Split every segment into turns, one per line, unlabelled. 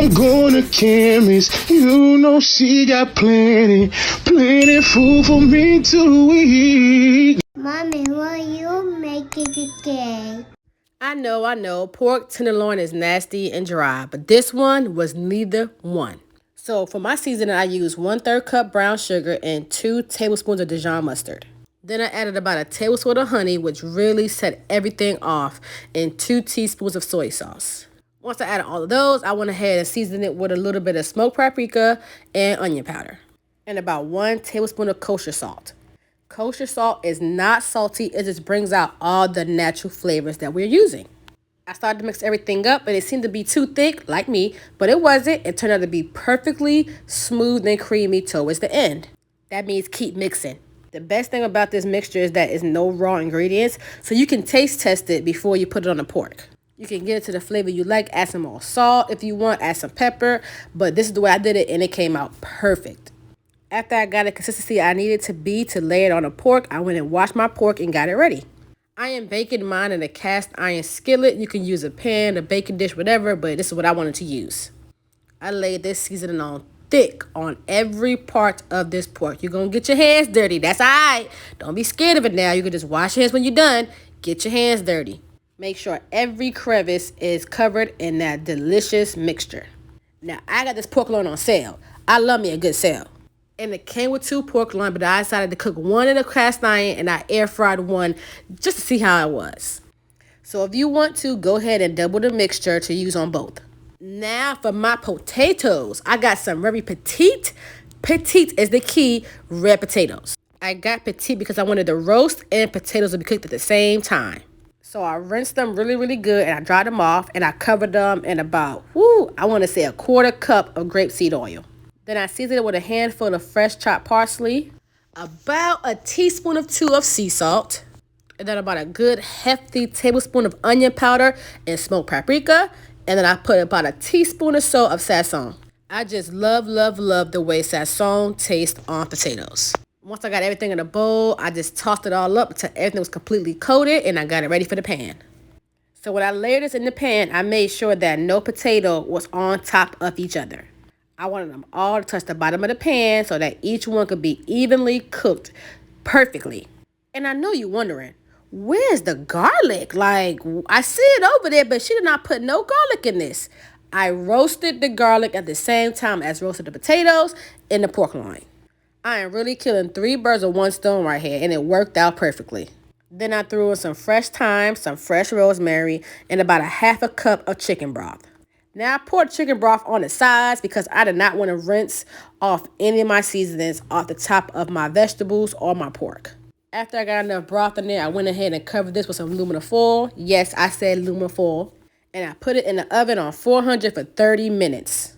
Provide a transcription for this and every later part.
I'm going to chemist. You know she got plenty food for me to eat.
Mommy, will you make it again?
I know. Pork tenderloin is nasty and dry, but this one was neither one. So for my seasoning, I used 1/3 cup brown sugar and 2 tablespoons of Dijon mustard. Then I added about a tablespoon of honey, which really set everything off, and 2 teaspoons of soy sauce. Once I added all of those, I went ahead and seasoned it with a little bit of smoked paprika and onion powder, and about 1 tablespoon of kosher salt. Kosher salt is not salty, it just brings out all the natural flavors that we're using. I started to mix everything up, and it seemed to be too thick, like me, but it wasn't. It turned out to be perfectly smooth and creamy towards the end. That means keep mixing. The best thing about this mixture is that it's no raw ingredients, so you can taste test it before you put it on the pork. You can get it to the flavor you like, add some more salt if you want, add some pepper, but this is the way I did it, and it came out perfect. After I got the consistency I needed to be to lay it on the pork, I went and washed my pork and got it ready. I am baking mine in a cast iron skillet. You can use a pan, a baking dish, whatever, but this is what I wanted to use. I laid this seasoning on thick on every part of this pork. You're going to get your hands dirty. That's all right. Don't be scared of it now. You can just wash your hands when you're done. Get your hands dirty. Make sure every crevice is covered in that delicious mixture. Now, I got this pork loin on sale. I love me a good sale. And it came with 2 pork loin, but I decided to cook one in a cast iron and I air fried one just to see how it was. So if you want to, go ahead and double the mixture to use on both. Now for my potatoes, I got some very Petite. Petite is the key, red potatoes. I got Petite because I wanted the roast and potatoes to be cooked at the same time. So I rinsed them really, really good and I dried them off and I covered them in about, I want to say 1/4 cup of grapeseed oil. Then I seasoned it with a handful of fresh chopped parsley, about a teaspoon of 2 of sea salt, and then about a good hefty tablespoon of onion powder and smoked paprika, and then I put about a teaspoon or so of sazon. I just love the way sazon tastes on potatoes. Once I got everything in a bowl, I just tossed it all up until everything was completely coated, and I got it ready for the pan. So when I layered this in the pan, I made sure that no potato was on top of each other. I wanted them all to touch the bottom of the pan so that each one could be evenly cooked perfectly. And I know you're wondering, where's the garlic? Like, I see it over there, but she did not put no garlic in this. I roasted the garlic at the same time as roasted the potatoes and the pork loin. I am really killing 3 birds with 1 stone right here, and it worked out perfectly. Then I threw in some fresh thyme, some fresh rosemary, and about a 1/2 cup of chicken broth. Now I poured chicken broth on the sides because I did not want to rinse off any of my seasonings off the top of my vegetables or my pork. After I got enough broth in there, I went ahead and covered this with some aluminum foil. Yes, I said aluminum foil. And I put it in the oven on 400 for 30 minutes.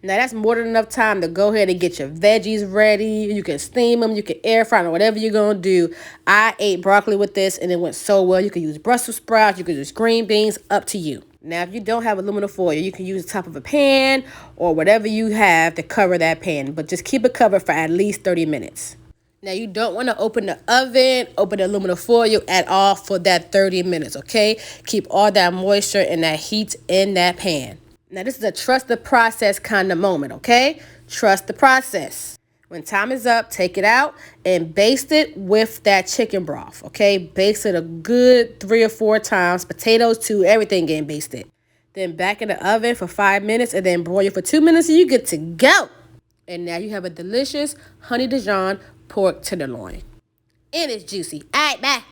Now that's more than enough time to go ahead and get your veggies ready. You can steam them, you can air fry them, whatever you're going to do. I ate broccoli with this and it went so well. You can use Brussels sprouts, you can use green beans, up to you. Now, if you don't have aluminum foil, you can use the top of a pan or whatever you have to cover that pan. But just keep it covered for at least 30 minutes. Now, you don't want to open the oven, open the aluminum foil at all for that 30 minutes, okay? Keep all that moisture and that heat in that pan. Now, this is a trust the process kind of moment, okay? Trust the process. When time is up, take it out and baste it with that chicken broth, okay? Baste it a good 3 or 4 times. Potatoes too, everything getting basted. Then back in the oven for 5 minutes and then broil for 2 minutes and you get to go. And now you have a delicious honey Dijon pork tenderloin. And it's juicy. All right, bye.